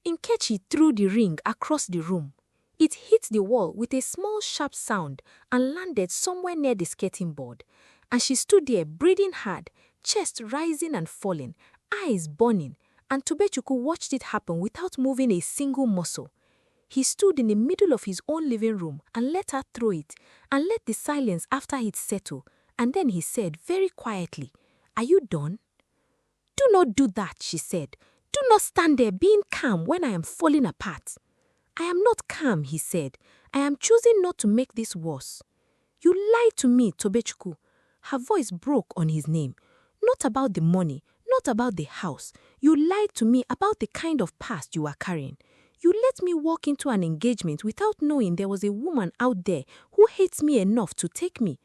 Inkechi threw the ring across the room. It hit the wall with a small sharp sound and landed somewhere near the skirting board. And she stood there breathing hard, chest rising and falling, eyes burning, and Tobechukwu watched it happen without moving a single muscle. He stood in the middle of his own living room and let her throw it, and let the silence after it settle, and then he said very quietly, "Are you done?" "Do not do that," she said. "Do not stand there being calm when I am falling apart." "I am not calm," he said. "I am choosing not to make this worse." "You lied to me, Tobechukwu." Her voice broke on his name. "Not about the money, not about the house. You lied to me about the kind of past you are carrying. You let me walk into an engagement without knowing there was a woman out there who hates me enough to take me."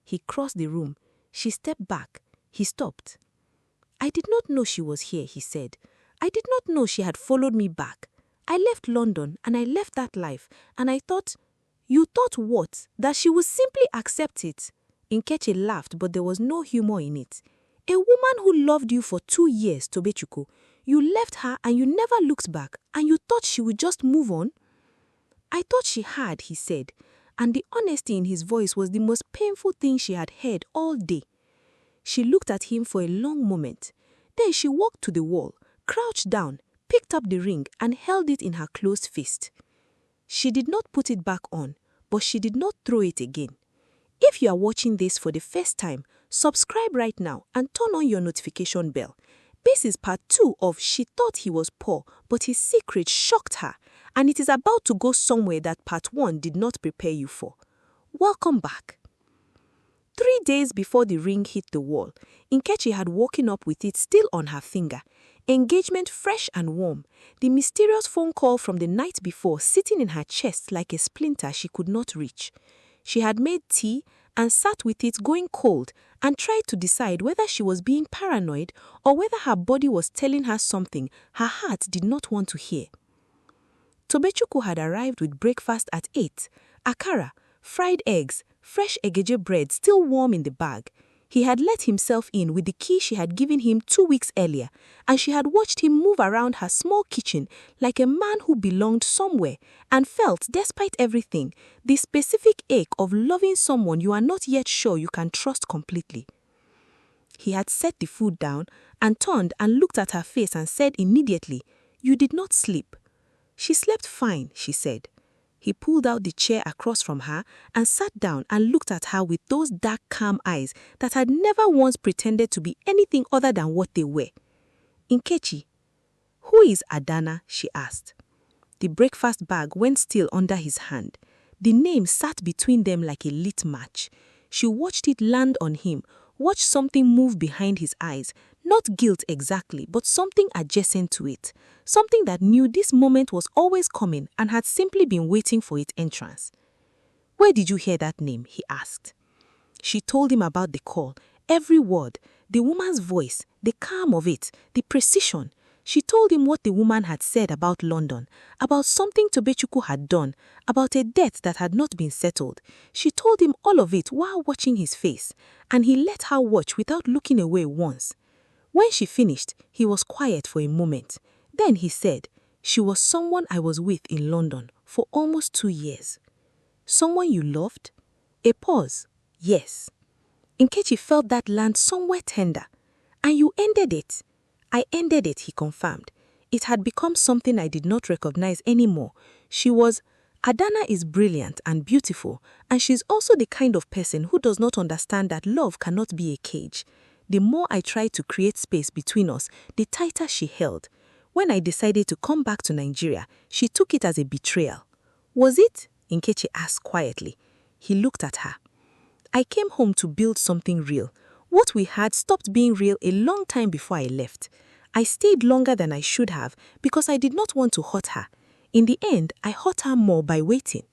He crossed the room. She stepped back. He stopped. "I did not know she was here," he said. "I did not know she had followed me back. I left London and I left that life, and I thought—" "You thought what? That she would simply accept it?" Nkechi laughed, but there was no humor in it. "A woman who loved you for 2 years, Tobechukwu. You left her and you never looked back, and you thought she would just move on?" "I thought she had," he said, and the honesty in his voice was the most painful thing she had heard all day. She looked at him for a long moment. Then she walked to the wall, crouched down, picked up the ring and held it in her closed fist. She did not put it back on, but she did not throw it again. If you are watching this for the first time, subscribe right now and turn on your notification bell. This is part 2 of She Thought He Was Poor, but His Secret Shocked Her, and it is about to go somewhere that part 1 did not prepare you for. Welcome back. 3 days before the ring hit the wall, Nkechi had woken up with it still on her finger. Engagement fresh and warm. The mysterious phone call from the night before sitting in her chest like a splinter she could not reach. She had made tea and sat with it going cold and tried to decide whether she was being paranoid or whether her body was telling her something her heart did not want to hear. Tobechukwu had arrived with breakfast at 8, akara, fried eggs, fresh egeje bread still warm in the bag. He had let himself in with the key she had given him 2 weeks earlier, and she had watched him move around her small kitchen like a man who belonged somewhere and felt, despite everything, the specific ache of loving someone you are not yet sure you can trust completely. He had set the food down and turned and looked at her face and said immediately, "You did not sleep." "She slept fine," she said. He pulled out the chair across from her and sat down and looked at her with those dark, calm eyes that had never once pretended to be anything other than what they were. "Nkechi, who is Adanna?" she asked. The breakfast bag went still under his hand. The name sat between them like a lit match. She watched it land on him, watched something move behind his eyes, not guilt exactly, but something adjacent to it, something that knew this moment was always coming and had simply been waiting for its entrance. "Where did you hear that name?" he asked. She told him about the call, every word, the woman's voice, the calm of it, the precision. She told him what the woman had said about London, about something Tobechukwu had done, about a debt that had not been settled. She told him all of it while watching his face, and he let her watch without looking away once. When she finished, he was quiet for a moment. Then he said, "She was someone I was with in London for almost 2 years." "Someone you loved?" A pause. "Yes." Nkechi felt that land somewhere tender. "And you ended it?" "I ended it," he confirmed. It had become something I did not recognize anymore. She was... Adanna is brilliant and beautiful, and she's also the kind of person who does not understand that love cannot be a cage. The more I tried to create space between us, the tighter she held. When I decided to come back to Nigeria, she took it as a betrayal. "Was it?" Nkechi asked quietly. He looked at her. "I came home to build something real. What we had stopped being real a long time before I left. I stayed longer than I should have because I did not want to hurt her. In the end, I hurt her more by waiting."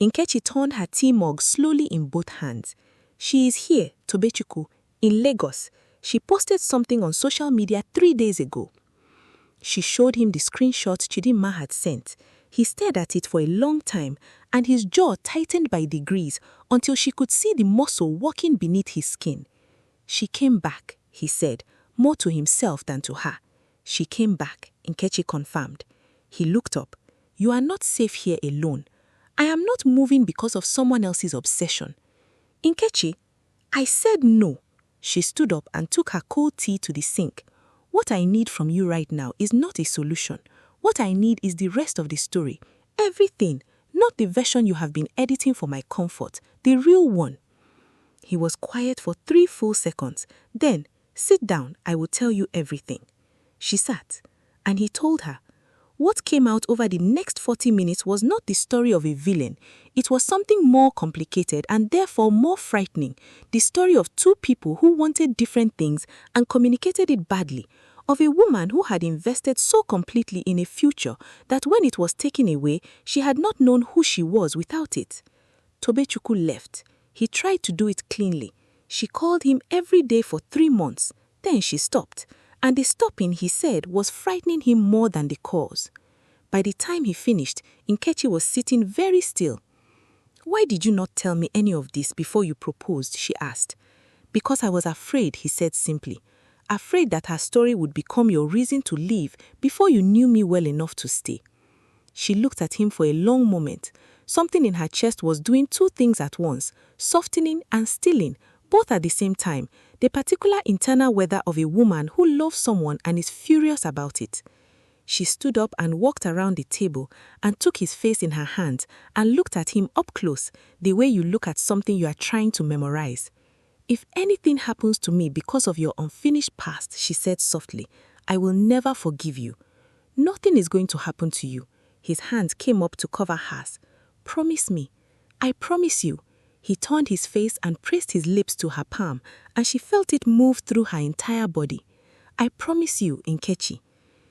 Nkechi turned her tea mug slowly in both hands. "She is here, Tobechukwu, in Lagos. She posted something on social media 3 days ago." She showed him the screenshot Chidinma had sent. He stared at it for a long time, and his jaw tightened by degrees until she could see the muscle walking beneath his skin. "She came back," he said, more to himself than to her. "She came back," Nkechi confirmed. He looked up. You are not safe here alone. I am not moving because of someone else's obsession. Inkechi, I said no. She stood up and took her cold tea to the sink. What I need from you right now is not a solution. What I need is the rest of the story. Everything, not the version you have been editing for my comfort, the real one. He was quiet for 3 full seconds. Then, sit down, I will tell you everything. She sat, and he told her. What came out over the next 40 minutes was not the story of a villain. It was something more complicated and therefore more frightening. The story of 2 people who wanted different things and communicated it badly. Of a woman who had invested so completely in a future that when it was taken away, she had not known who she was without it. Tobechukwu left. He tried to do it cleanly. She called him every day for 3 months. Then she stopped. And the stopping, he said, was frightening him more than the cause. By the time he finished, Nkechi was sitting very still. Why did you not tell me any of this before you proposed? She asked. Because I was afraid, he said simply. Afraid that her story would become your reason to leave before you knew me well enough to stay. She looked at him for a long moment. Something in her chest was doing 2 things at once, softening and stilling, both at the same time, the particular internal weather of a woman who loves someone and is furious about it. She stood up and walked around the table and took his face in her hands and looked at him up close, the way you look at something you are trying to memorize. If anything happens to me because of your unfinished past, she said softly, I will never forgive you. Nothing is going to happen to you. His hands came up to cover hers. Promise me. I promise you. He turned his face and pressed his lips to her palm, and she felt it move through her entire body. I promise you, Inkechi.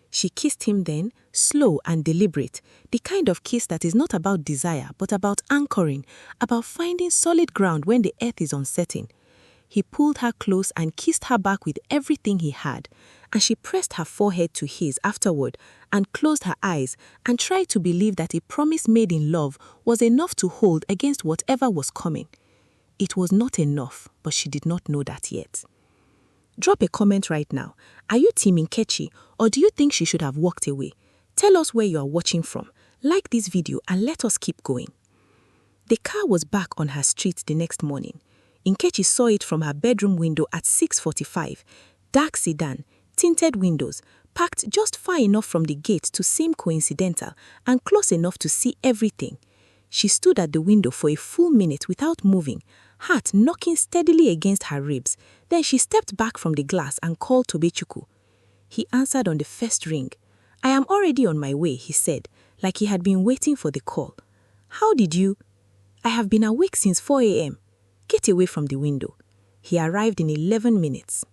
She kissed him then, slow and deliberate, the kind of kiss that is not about desire but about anchoring, about finding solid ground when the earth is uncertain. He pulled her close and kissed her back with everything he had, and she pressed her forehead to his afterward and closed her eyes and tried to believe that a promise made in love was enough to hold against whatever was coming. It was not enough, but she did not know that yet. Drop a comment right now. Are you team Nkechi, or do you think she should have walked away? Tell us where you are watching from. Like this video and let us keep going. The car was back on her street the next morning. Nkechi saw it from her bedroom window at 6:45. Dark sedan, tinted windows, parked just far enough from the gate to seem coincidental and close enough to see everything. She stood at the window for a full minute without moving, heart knocking steadily against her ribs. Then she stepped back from the glass and called Tobechukwu. He answered on the first ring. I am already on my way, he said, like he had been waiting for the call. How did you? I have been awake since 4 a.m. Get away from the window. He arrived in 11 minutes.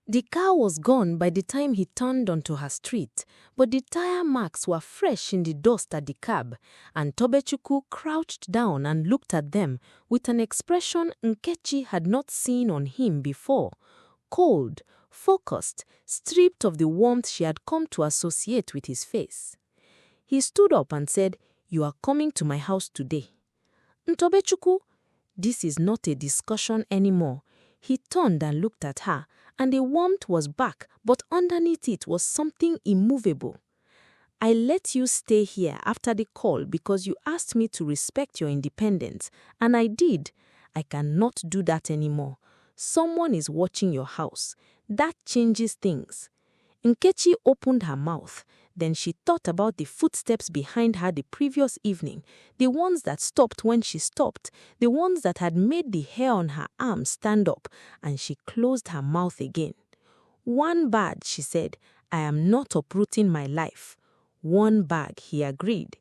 The car was gone by the time he turned onto her street, but the tire marks were fresh in the dust at the cab, and Tobechukwu crouched down and looked at them with an expression Nkechi had not seen on him before. Cold, focused, stripped of the warmth she had come to associate with his face. He stood up and said, You are coming to my house today. Tobechukwu, this is not a discussion anymore. He turned and looked at her, and the warmth was back, but underneath it was something immovable. I let you stay here after the call because you asked me to respect your independence, and I did. I cannot do that anymore. Someone is watching your house. That changes things. Nkechi opened her mouth. Then she thought about the footsteps behind her the previous evening, the ones that stopped when she stopped, the ones that had made the hair on her arm stand up, and she closed her mouth again. One bag, she said, I am not uprooting my life. One bag, he agreed.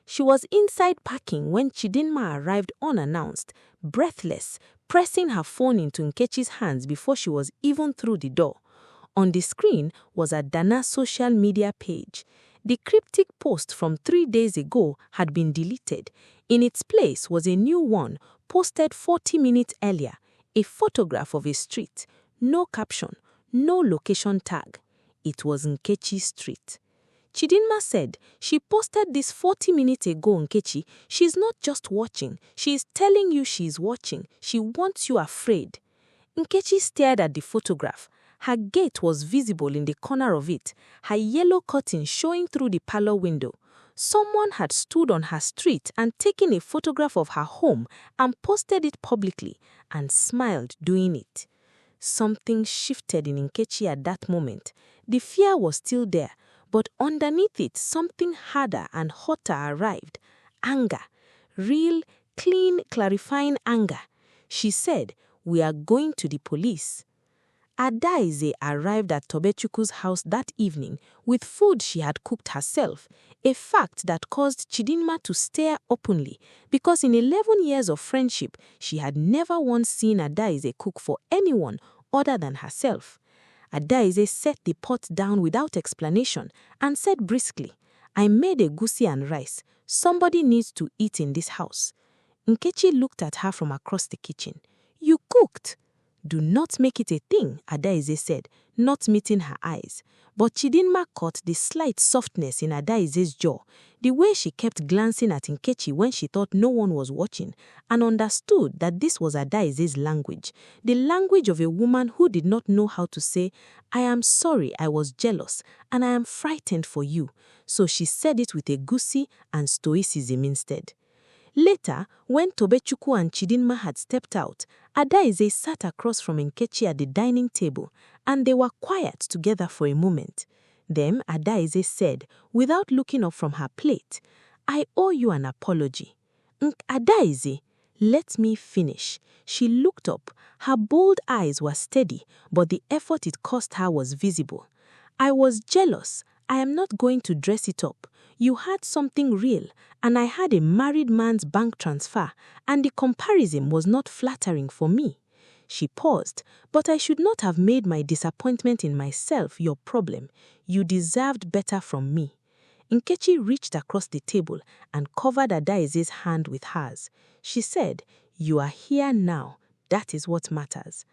She was inside packing when Chidinma arrived unannounced, breathless, pressing her phone into Nkechi's hands before she was even through the door. On the screen was Adanna's social media page. The cryptic post from 3 days ago had been deleted. In its place was a new one, posted 40 minutes earlier, a photograph of a street. No caption, no location tag. It was Nkechi's street. Chidinma said, she posted this 40 minutes ago, Nkechi. She's not just watching, she is telling you she is watching. She wants you afraid. Nkechi stared at the photograph. Her gate was visible in the corner of it, her yellow curtain showing through the parlor window. Someone had stood on her street and taken a photograph of her home and posted it publicly and smiled doing it. Something shifted in Nkechi at that moment. The fear was still there, but underneath it, something harder and hotter arrived. Anger. Real, clean, clarifying anger. She said, "We are going to the police." Adaize arrived at Tobechukwu's house that evening with food she had cooked herself, a fact that caused Chidinma to stare openly because in 11 years of friendship, she had never once seen Adaize cook for anyone other than herself. Adaize set the pot down without explanation and said briskly, "I made egusi and rice. Somebody needs to eat in this house." Nkechi looked at her from across the kitchen. "You cooked." "Do not make it a thing," Adaize said, not meeting her eyes. But Chidinma caught the slight softness in Adaize's jaw, the way she kept glancing at Nkechi when she thought no one was watching, and understood that this was Adaize's language, the language of a woman who did not know how to say, "I am sorry I was jealous, and I am frightened for you." So she said it with egusi and stoicism instead. Later, when Tobechukwu and Chidinma had stepped out, Adaize sat across from Nkechi at the dining table, and they were quiet together for a moment. Then Adaize said, without looking up from her plate, "I owe you an apology." "Adaize, let me finish." She looked up. Her bold eyes were steady, but the effort it cost her was visible. "I was jealous. I am not going to dress it up. You had something real, and I had a married man's bank transfer, and the comparison was not flattering for me." She paused, "But I should not have made my disappointment in myself your problem. You deserved better from me." Nkechi reached across the table and covered Adaize's hand with hers. She said, "You are here now. That is what matters."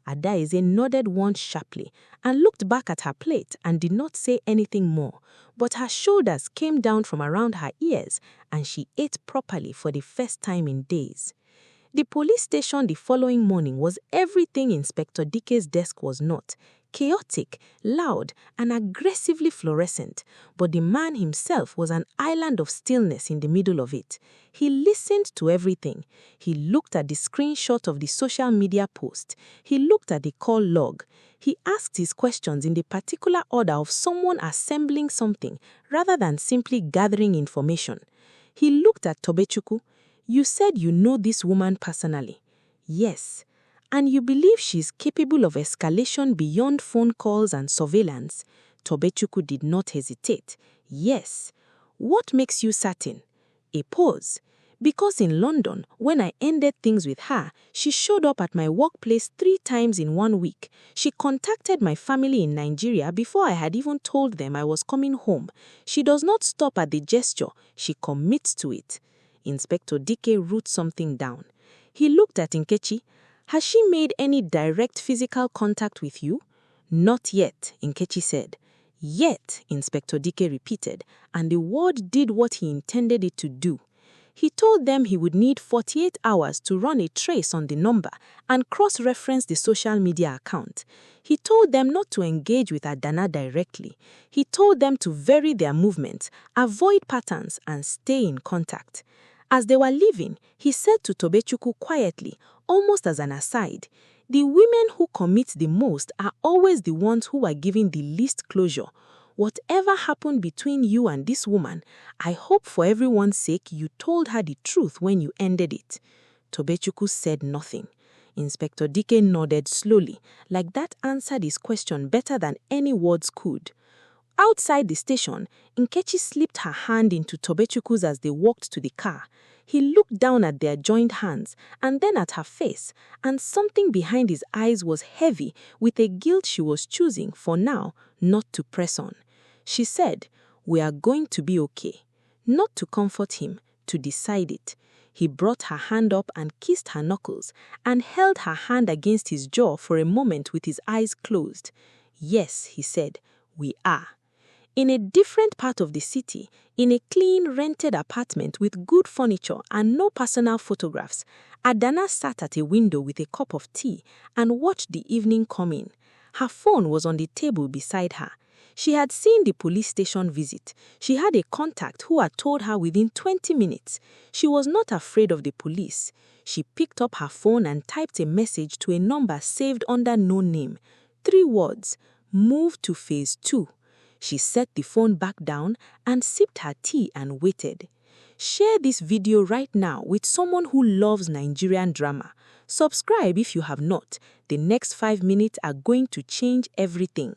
Adaize nodded once sharply and looked back at her plate and did not say anything more, but her shoulders came down from around her ears and she ate properly for the first time in days. The police station the following morning was everything Inspector Dike's desk was not: chaotic, loud, and aggressively fluorescent, but the man himself was an island of stillness in the middle of it. He listened to everything. He looked at the screenshot of the social media post. He looked at the call log. He asked his questions in the particular order of someone assembling something rather than simply gathering information. He looked at Tobechukwu. "You said you know this woman personally." "Yes." "And you believe she's capable of escalation beyond phone calls and surveillance?" Tobechukwu did not hesitate. "Yes." "What makes you certain?" A pause. "Because in London, when I ended things with her, she showed up at my workplace 3 times in 1 week. She contacted my family in Nigeria before I had even told them I was coming home. She does not stop at the gesture, she commits to it." Inspector Dike wrote something down. He looked at Nkechi. "Has she made any direct physical contact with you?" "Not yet," Nkechi said. "Yet," Inspector Dike repeated, and the word did what he intended it to do. He told them he would need 48 hours to run a trace on the number and cross-reference the social media account. He told them not to engage with Adanna directly. He told them to vary their movements, avoid patterns, and stay in contact. As they were leaving, he said to Tobechukwu quietly, almost as an aside, "The women who commit the most are always the ones who are giving the least closure. Whatever happened between you and this woman, I hope for everyone's sake you told her the truth when you ended it." Tobechukwu said nothing. Inspector Dike nodded slowly, like that answered his question better than any words could. Outside the station, Nkechi slipped her hand into Tobechukwu's as they walked to the car. He looked down at their joined hands and then at her face, and something behind his eyes was heavy with a guilt she was choosing, for now, not to press on. She said, "We are going to be okay." Not to comfort him, to decide it. He brought her hand up and kissed her knuckles and held her hand against his jaw for a moment with his eyes closed. "Yes," he said, "we are." In a different part of the city, in a clean, rented apartment with good furniture and no personal photographs, Adanna sat at a window with a cup of tea and watched the evening come in. Her phone was on the table beside her. She had seen the police station visit. She had a contact who had told her within 20 minutes. She was not afraid of the police. She picked up her phone and typed a message to a number saved under no name. 3 words: move to phase 2. She set the phone back down and sipped her tea and waited. Share this video right now with someone who loves Nigerian drama. Subscribe if you have not. The next 5 minutes are going to change everything.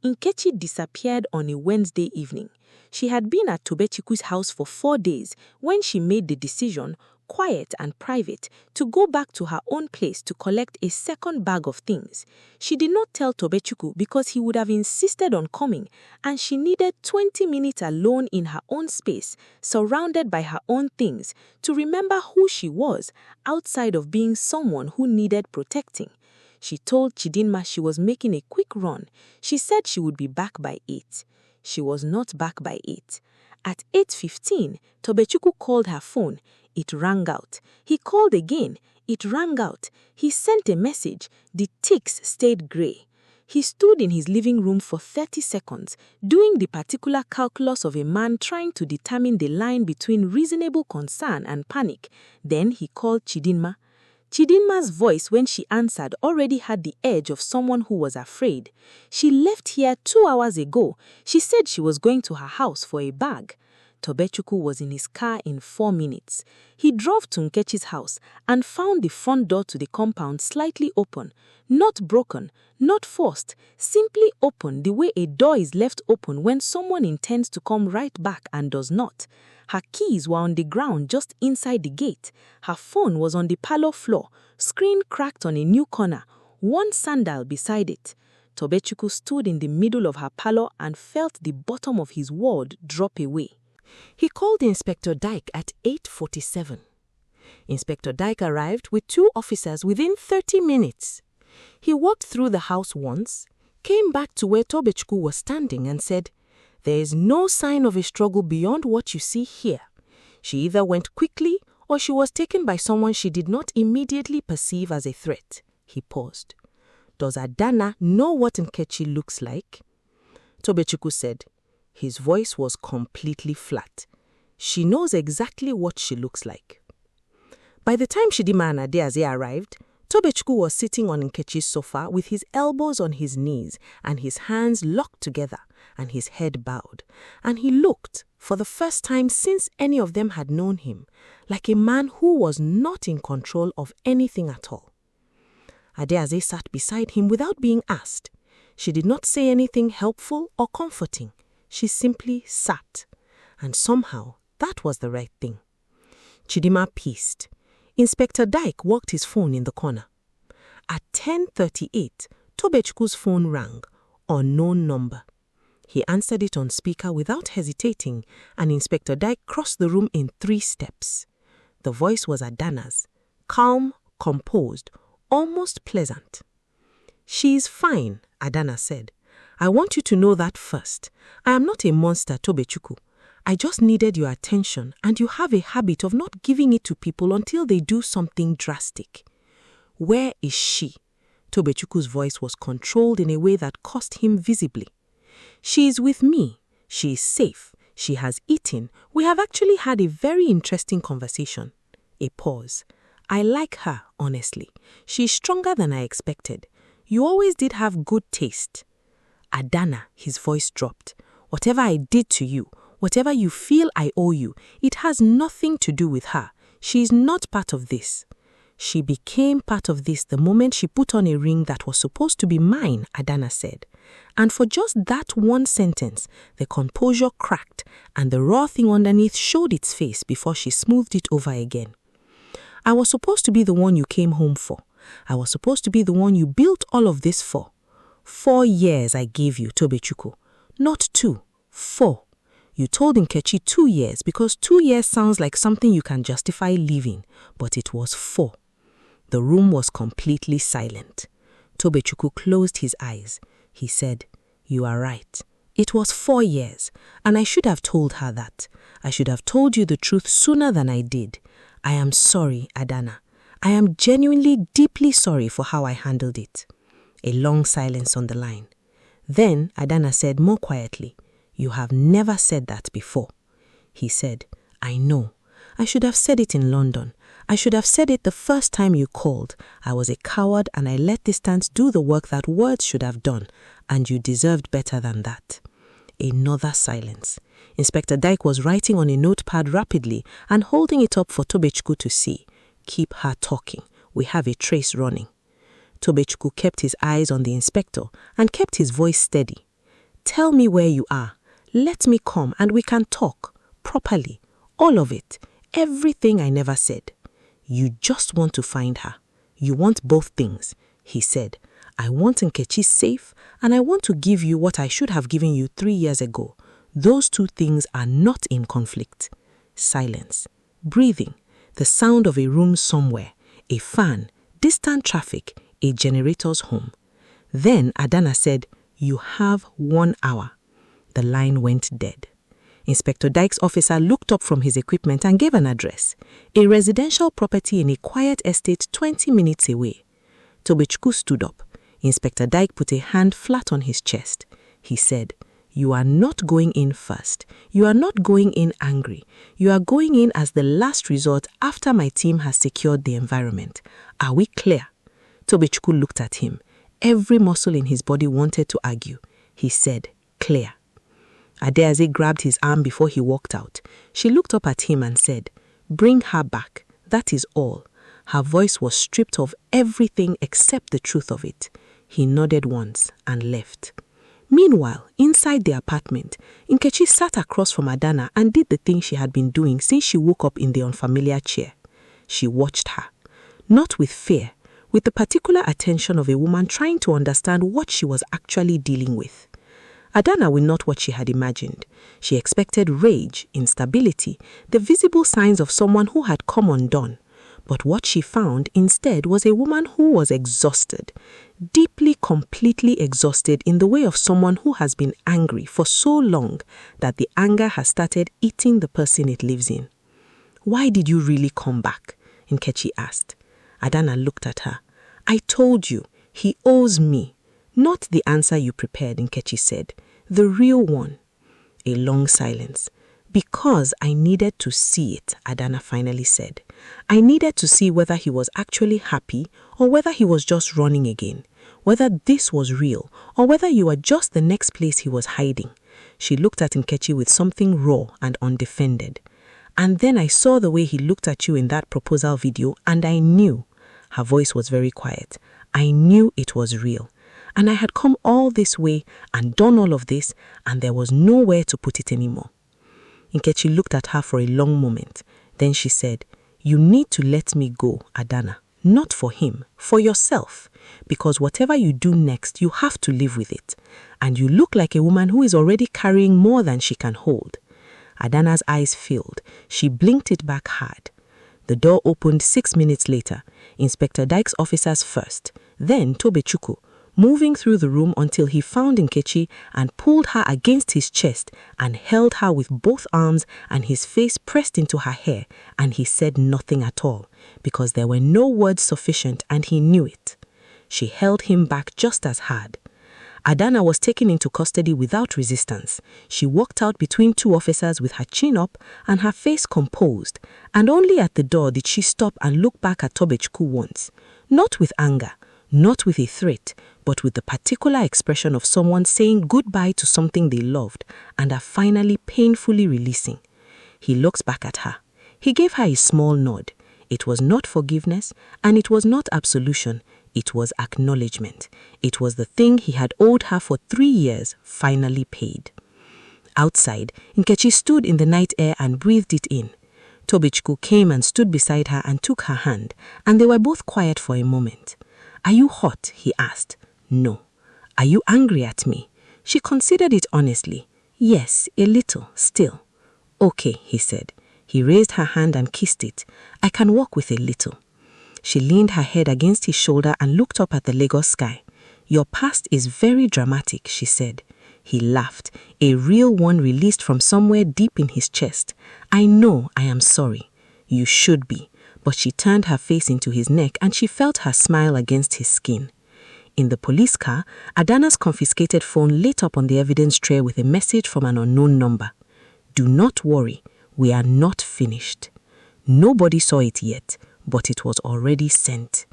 Inkechi disappeared on a Wednesday evening. She had been at Tobechukwu's house for 4 days when she made the decision, quiet and private, to go back to her own place to collect a second bag of things. She did not tell Tobechukwu because he would have insisted on coming, and she needed 20 minutes alone in her own space, surrounded by her own things, to remember who she was outside of being someone who needed protecting. She told Chidinma she was making a quick run. She said she would be back by 8. She was not back by 8. At 8:15, Tobechukwu called her phone. It rang out. He called again. It rang out. He sent a message. The ticks stayed grey. He stood in his living room for 30 seconds, doing the particular calculus of a man trying to determine the line between reasonable concern and panic. Then he called Chidinma. Chidinma's voice when she answered already had the edge of someone who was afraid. She left here 2 hours ago. She said she was going to her house for a bag. Tobechukwu was in his car in 4 minutes. He drove to Nkechi's house and found the front door to the compound slightly open, not broken, not forced, simply open the way a door is left open when someone intends to come right back and does not. Her keys were on the ground just inside the gate. Her phone was on the parlor floor, screen cracked on a new corner, one sandal beside it. Tobechukwu stood in the middle of her parlor and felt the bottom of his world drop away. He called Inspector Dyke at 8:47. Inspector Dyke arrived with 2 officers within 30 minutes. He walked through the house once, came back to where Tobechukwu was standing and said, "There is no sign of a struggle beyond what you see here. She either went quickly or she was taken by someone she did not immediately perceive as a threat." He paused. "Does Adanna know what Nkechi looks like?" Tobechukwu said. His voice was completely flat. "She knows exactly what she looks like." By the time Chidinma and Adeaze arrived, Tobechukwu was sitting on Nkechi's sofa with his elbows on his knees and his hands locked together and his head bowed. And he looked, for the first time since any of them had known him, like a man who was not in control of anything at all. Adeaze sat beside him without being asked. She did not say anything helpful or comforting. She simply sat, and somehow that was the right thing. Chidinma pieced. Inspector Dyke walked his phone in the corner. At 10:38, Tobechukwu's phone rang, unknown number. He answered it on speaker without hesitating, and Inspector Dyke crossed the room in 3 steps. The voice was Adanna's, calm, composed, almost pleasant. "She is fine," Adanna said. "I want you to know that first. I am not a monster, Tobechukwu. I just needed your attention, and you have a habit of not giving it to people until they do something drastic." "Where is she?" Tobechukwu's voice was controlled in a way that cost him visibly. "She is with me. She is safe. She has eaten. We have actually had a very interesting conversation." A pause. "I like her, honestly. She is stronger than I expected. You always did have good taste." "Adanna," his voice dropped. "Whatever I did to you, whatever you feel I owe you, it has nothing to do with her. She is not part of this." "She became part of this the moment she put on a ring that was supposed to be mine," Adanna said. And for just that one sentence, the composure cracked and the raw thing underneath showed its face before she smoothed it over again. "I was supposed to be the one you came home for. I was supposed to be the one you built all of this for. 4 years I gave you, Tobechukwu. Not 2, 4. You told Nkechi 2 years because 2 years sounds like something you can justify leaving, but it was 4. The room was completely silent. Tobechukwu closed his eyes. He said, "You are right. It was 4 years, and I should have told her that. I should have told you the truth sooner than I did. I am sorry, Adanna. I am genuinely deeply sorry for how I handled it." A long silence on the line. Then Adanna said more quietly, "You have never said that before." He said, "I know. I should have said it in London. I should have said it the first time you called. I was a coward and I let distance do the work that words should have done, and you deserved better than that." Another silence. Inspector Dyke was writing on a notepad rapidly and holding it up for Tobechukwu to see. "Keep her talking. We have a trace running." Tobechukwu kept his eyes on the inspector and kept his voice steady. "Tell me where you are. Let me come and we can talk. Properly. All of it. Everything I never said." "You just want to find her. You want both things," he said. "I want Nkechi safe and I want to give you what I should have given you 3 years ago. Those two things are not in conflict." Silence. Breathing. The sound of a room somewhere. A fan. Distant traffic. A generator's hum. Then Adanna said, "You have 1 hour." The line went dead. Inspector Dyke's officer looked up from his equipment and gave an address. A residential property in a quiet estate 20 minutes away. Tobechukwu stood up. Inspector Dyke put a hand flat on his chest. He said, "You are not going in first. You are not going in angry. You are going in as the last resort after my team has secured the environment. Are we clear?" Tobechukwu looked at him. Every muscle in his body wanted to argue. He said, "Clear." Adeaze grabbed his arm before he walked out. She looked up at him and said, "Bring her back. That is all." Her voice was stripped of everything except the truth of it. He nodded once and left. Meanwhile, inside the apartment, Inkechi sat across from Adanna and did the thing she had been doing since she woke up in the unfamiliar chair. She watched her. Not with fear, with the particular attention of a woman trying to understand what she was actually dealing with. Adanna was not what she had imagined. She expected rage, instability, the visible signs of someone who had come undone. But what she found instead was a woman who was exhausted, deeply, completely exhausted in the way of someone who has been angry for so long that the anger has started eating the person it lives in. "Why did you really come back?" Nkechi asked. Adanna looked at her. "I told you, he owes me." "Not the answer you prepared," Nkechi said. "The real one." A long silence. "Because I needed to see it," Adanna finally said. "I needed to see whether he was actually happy or whether he was just running again. Whether this was real or whether you were just the next place he was hiding." She looked at Nkechi with something raw and undefended. "And then I saw the way he looked at you in that proposal video and I knew." Her voice was very quiet. "I knew it was real. And I had come all this way and done all of this, and there was nowhere to put it anymore." Nkechi looked at her for a long moment. Then she said, "You need to let me go, Adanna. Not for him, for yourself. Because whatever you do next, you have to live with it. And you look like a woman who is already carrying more than she can hold." Adanna's eyes filled. She blinked it back hard. The door opened 6 minutes later. Inspector Dyke's officers first, then Tobechukwu, moving through the room until he found Nkechi and pulled her against his chest and held her with both arms and his face pressed into her hair, and he said nothing at all, because there were no words sufficient and he knew it. She held him back just as hard. Adanna was taken into custody without resistance. She walked out between 2 officers with her chin up and her face composed, and only at the door did she stop and look back at Tobechukwu once, not with anger, not with a threat, but with the particular expression of someone saying goodbye to something they loved and are finally painfully releasing. He looks back at her. He gave her a small nod. It was not forgiveness, and it was not absolution. It was acknowledgement. It was the thing he had owed her for 3 years, finally paid. Outside, Nkechi stood in the night air and breathed it in. Tobechukwu came and stood beside her and took her hand, and they were both quiet for a moment. "Are you hot?" he asked. "No." "Are you angry at me?" She considered it honestly. "Yes, a little, still." "Okay," he said. He raised her hand and kissed it. "I can walk with a little." She leaned her head against his shoulder and looked up at the Lagos sky. "Your past is very dramatic," she said. He laughed, a real one released from somewhere deep in his chest. "I know I am sorry." "You should be." But she turned her face into his neck and she felt her smile against his skin. In the police car, Adanna's confiscated phone lit up on the evidence tray with a message from an unknown number. Do not worry, we are not finished. Nobody saw it yet, but it was already sent.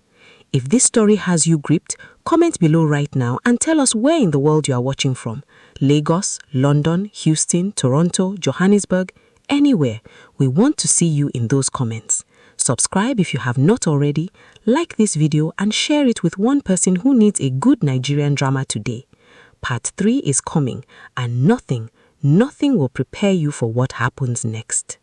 If this story has you gripped, comment below right now and tell us where in the world you are watching from. Lagos, London, Houston, Toronto, Johannesburg, anywhere. We want to see you in those comments. Subscribe if you have not already, like this video and share it with one person who needs a good Nigerian drama today. Part 3 is coming and nothing will prepare you for what happens next.